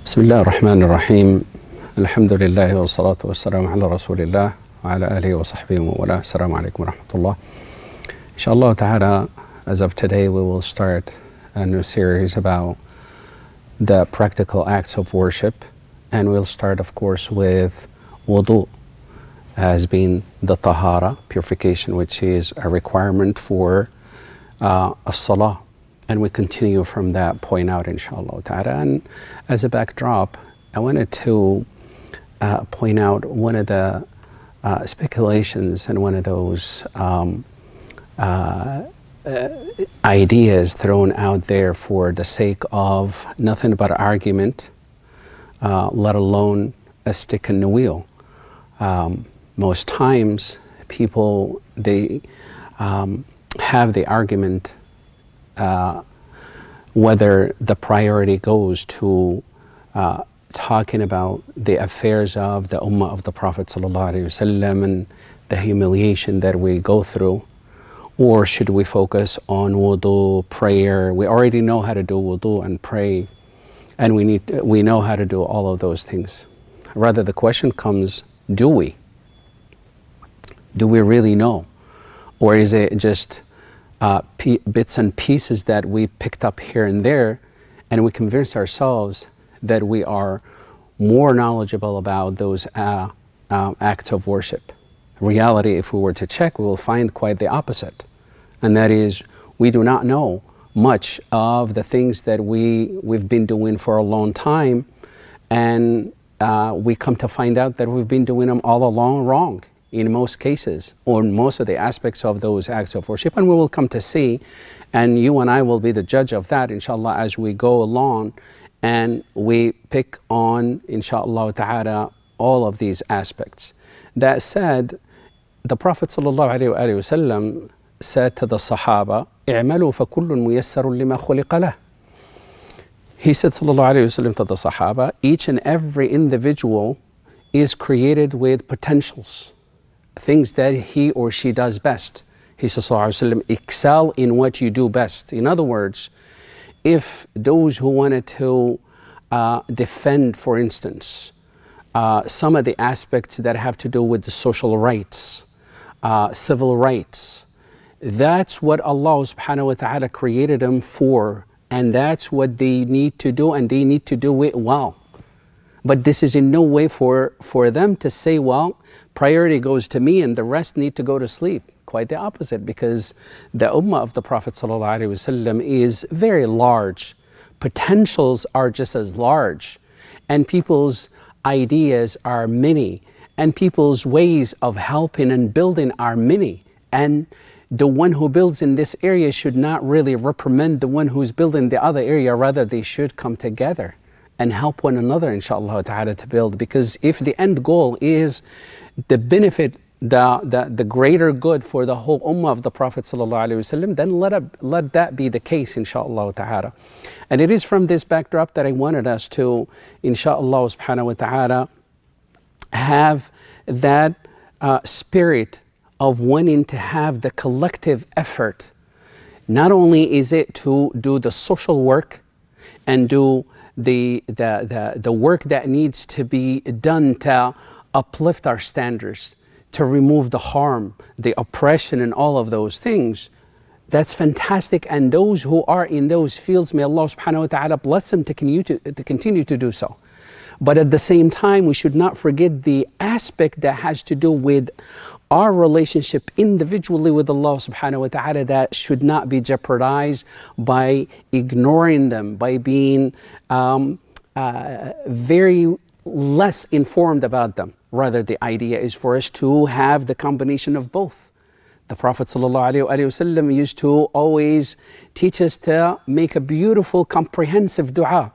بسم الله الرحمن الرحيم. الحمد لله والصلاة والسلام على رسول الله وعلى آله وصحبه ومن السلام عليكم ورحمة الله. Inshallah ta'ala, as of today, we will start a new series about the practical acts of worship, and we'll start, of course, with wudu, as being the tahara, purification, which is a requirement for a salah. And we continue from that point out, inshallah ta'ala. And as a backdrop, I wanted to point out one of the speculations and one of those ideas thrown out there for the sake of nothing but argument, let alone a stick in the wheel. Most times, people, they have the argument whether the priority goes to talking about the affairs of the ummah of the Prophet ﷺ and the humiliation that we go through, or should we focus on wudu, prayer? We already know how to do wudu and pray, and we know how to do all of those things. Rather, the question comes, do we? Do we really know? Or is it just bits and pieces that we picked up here and there, and we convince ourselves that we are more knowledgeable about those acts of worship? Reality, if we were to check, we will find quite the opposite. And that is, we do not know much of the things that we've been doing for a long time, and we come to find out that we've been doing them all along wrong in most cases, or most of the aspects of those acts of worship. And we will come to see, and you and I will be the judge of that, inshallah, as we go along and we pick on, inshallah ta'ala, all of these aspects. That said, the Prophet ﷺ said to the Sahaba, اعملوا فكل ميسر لما خلق له. He said, sallallahu alayhi wa sallam, to the Sahaba, each and every individual is created with potentials, things that he or she does best. He says, sallallahu alayhi wa sallam, excel in what you do best. In other words, if those who wanted to defend, for instance, some of the aspects that have to do with the social rights, civil rights, that's what Allah subhanahu wa ta'ala created them for, and that's what they need to do, and they need to do it well. But this is in no way for them to say, well, priority goes to me and the rest need to go to sleep. Quite the opposite, because the ummah of the Prophet ﷺ is very large. Potentials are just as large, and people's ideas are many, and people's ways of helping and building are many. And the one who builds in this area should not really reprimand the one who's building the other area. Rather, they should come together and help one another, inshallah ta'ala, to build. Because if the end goal is the benefit, the greater good for the whole ummah of the Prophet ﷺ, then let that be the case, inshallah ta'ala. And it is from this backdrop that I wanted us to, inshallah subhanahu wa ta'ala, have that spirit of wanting to have the collective effort. Not only is it to do the social work and do the work that needs to be done to uplift our standards, to remove the harm, the oppression, and all of those things. That's fantastic, and those who are in those fields, may Allah subhanahu wa ta'ala bless them to continue to do so. But at the same time, we should not forget the aspect that has to do with our relationship individually with Allah subhanahu wa ta'ala, that should not be jeopardized by ignoring them, by being very less informed about them. Rather, the idea is for us to have the combination of both. The Prophet ﷺ used to always teach us to make a beautiful, comprehensive dua.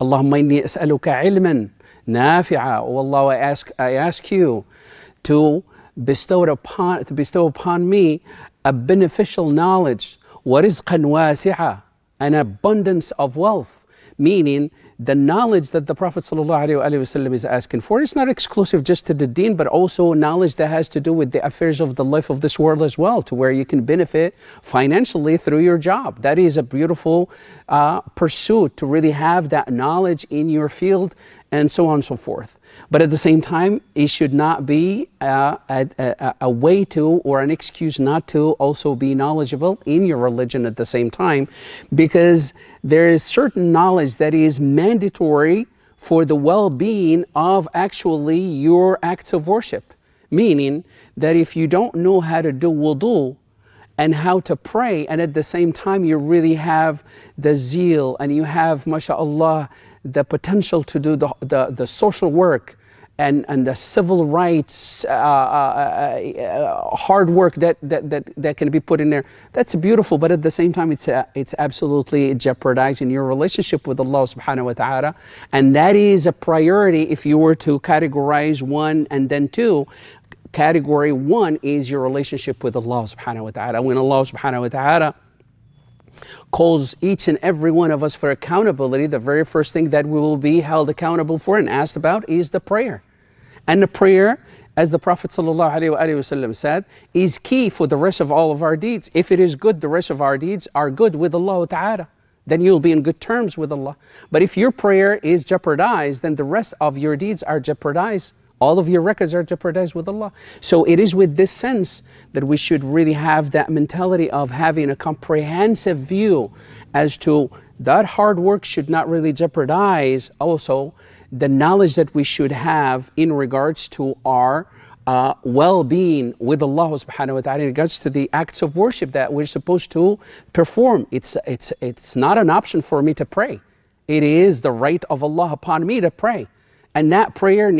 Allahumma inni as'aluka ilman nafi'a. Oh Allah, I ask you to bestow upon me a beneficial knowledge, wa rizqan wasi'a, an abundance of wealth, meaning the knowledge that the Prophet ﷺ is asking for is not exclusive just to the deen, but also knowledge that has to do with the affairs of the life of this world as well, to where you can benefit financially through your job. That is a beautiful pursuit, to really have that knowledge in your field, and so on and so forth. But at the same time, it should not be a way to, or an excuse not to also be knowledgeable in your religion at the same time, because there is certain knowledge that is mandatory for the well-being of actually your acts of worship. Meaning that if you don't know how to do wudu and how to pray, and at the same time you really have the zeal and you have, mashallah, the potential to do the social work and the civil rights hard work that can be put in there, that's beautiful. But at the same time, it's absolutely jeopardizing your relationship with Allah subhanahu wa ta'ala. And that is a priority if you were to categorize one and then two. Category one is your relationship with Allah subhanahu wa ta'ala. When Allah subhanahu wa ta'ala calls each and every one of us for accountability, the very first thing that we will be held accountable for and asked about is the prayer. And the prayer, as the Prophet ﷺ said, is key for the rest of all of our deeds. If it is good, the rest of our deeds are good with Allah Ta'ala. Then you'll be in good terms with Allah. But if your prayer is jeopardized, then the rest of your deeds are jeopardized. All of your records are jeopardized with Allah. So it is with this sense that we should really have that mentality of having a comprehensive view as to that hard work should not really jeopardize also the knowledge that we should have in regards to our well-being with Allah subhanahu wa ta'ala, in regards to the acts of worship that we're supposed to perform. It's not an option for me to pray. It is the right of Allah upon me to pray. And that prayer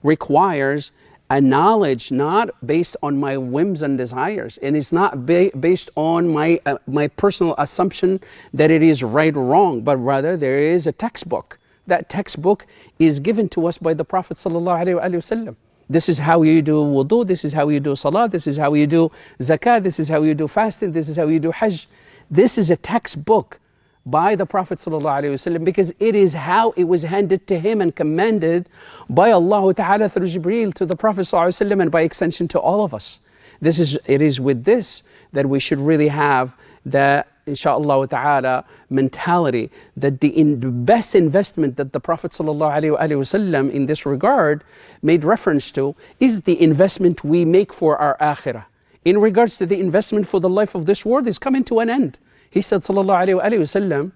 requires a knowledge not based on my whims and desires, and it's not based on my personal assumption that it is right or wrong, but rather there is a textbook. That textbook is given to us by the Prophet ﷺ. This is how you do wudu, this is how you do salah, this is how you do zakah, this is how you do fasting, this is how you do hajj. This is a textbook by the Prophet ﷺ, because it is how it was handed to him and commanded by Allah Ta'ala through Jibreel to the Prophet ﷺ, and by extension to all of us. It is with this that we should really have the, inshaAllah ta'ala, mentality that the best investment that the Prophet ﷺ in this regard made reference to is the investment we make for our akhirah. In regards to the investment for the life of this world is coming to an end. He said sallallahu alayhi wa sallam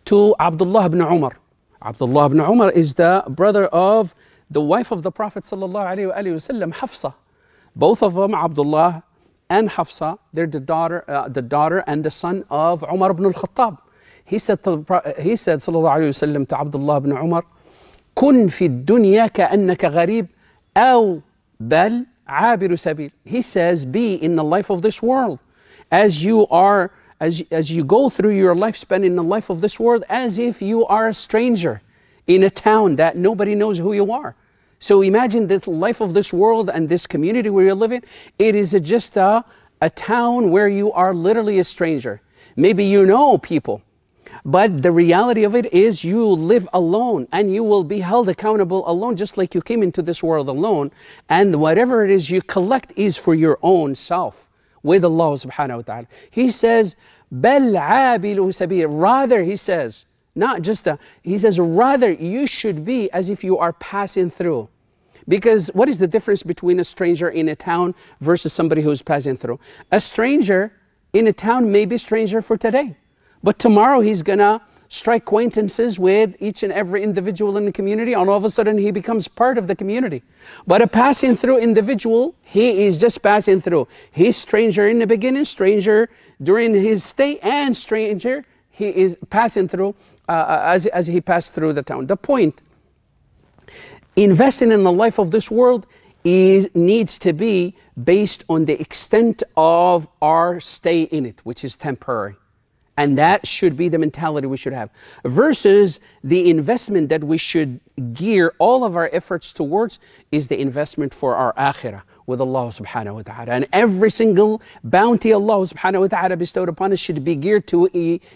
to Abdullah ibn Umar. Abdullah ibn Umar is the brother of the wife of the Prophet sallallahu alayhi wa sallam, Hafsa. Both of them, Abdullah and Hafsa, they're the daughter and the son of Umar ibn al-Khattab. He said sallallahu alayhi wa sallam to Abdullah ibn Umar, "Kun fi dunya ka'annaka gharib aw bal abiru sabil." He says, be in the life of this world as you go through your lifespan in the life of this world, as if you are a stranger in a town that nobody knows who you are. So imagine the life of this world and this community where you're living. It is just a town where you are literally a stranger. Maybe you know people, but the reality of it is you live alone, and you will be held accountable alone, just like you came into this world alone. And whatever it is you collect is for your own self with Allah subhanahu wa ta'ala. He says, بَلْ عَابِلُ سَبِيلٌ. Rather, he says, not just he says, rather you should be as if you are passing through. Because what is the difference between a stranger in a town versus somebody who's passing through? A stranger in a town may be a stranger for today, but tomorrow he's gonna strike acquaintances with each and every individual in the community, and all of a sudden he becomes part of the community. But a passing through individual, he is just passing through. He's stranger in the beginning, stranger during his stay, and stranger he is passing through as he passed through the town. The point, investing in the life of this world needs to be based on the extent of our stay in it, which is temporary. And that should be the mentality we should have. Versus the investment that we should gear all of our efforts towards is the investment for our akhirah with Allah subhanahu wa ta'ala. And every single bounty Allah subhanahu wa ta'ala bestowed upon us should be geared to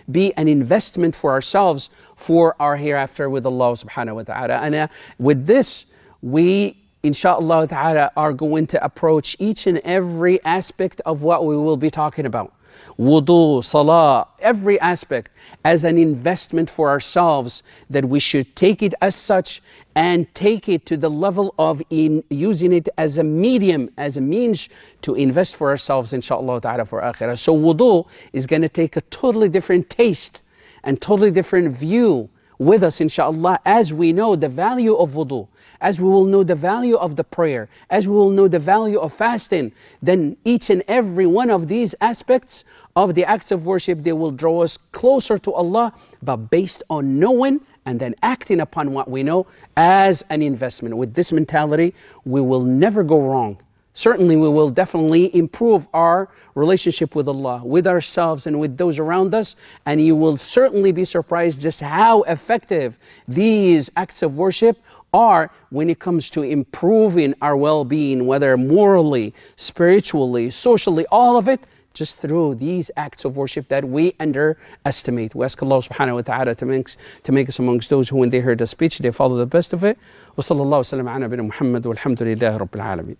be an investment for ourselves for our hereafter with Allah subhanahu wa ta'ala. And with this, we inshallah ta'ala are going to approach each and every aspect of what we will be talking about. Wudu, salah, every aspect as an investment for ourselves, that we should take it as such and take it to the level of using it as a medium, as a means to invest for ourselves inshallah ta'ala for akhirah. So wudu is going to take a totally different taste and totally different view with us inshallah, as we know the value of wudu, as we will know the value of the prayer, as we will know the value of fasting. Then each and every one of these aspects of the acts of worship, they will draw us closer to Allah, but based on knowing and then acting upon what we know as an investment. With this mentality, we will never go wrong. Certainly we will definitely improve our relationship with Allah, with ourselves and with those around us, and you will certainly be surprised just how effective these acts of worship are when it comes to improving our well-being, whether morally, spiritually, socially, all of it, just through these acts of worship that we underestimate. We ask Allah subhanahu wa ta'ala to make us amongst those who, when they heard the speech, they follow the best of it. Wa sallallahu wa sallam ala nabiyina Muhammad walhamdulillahi rabbil alameen.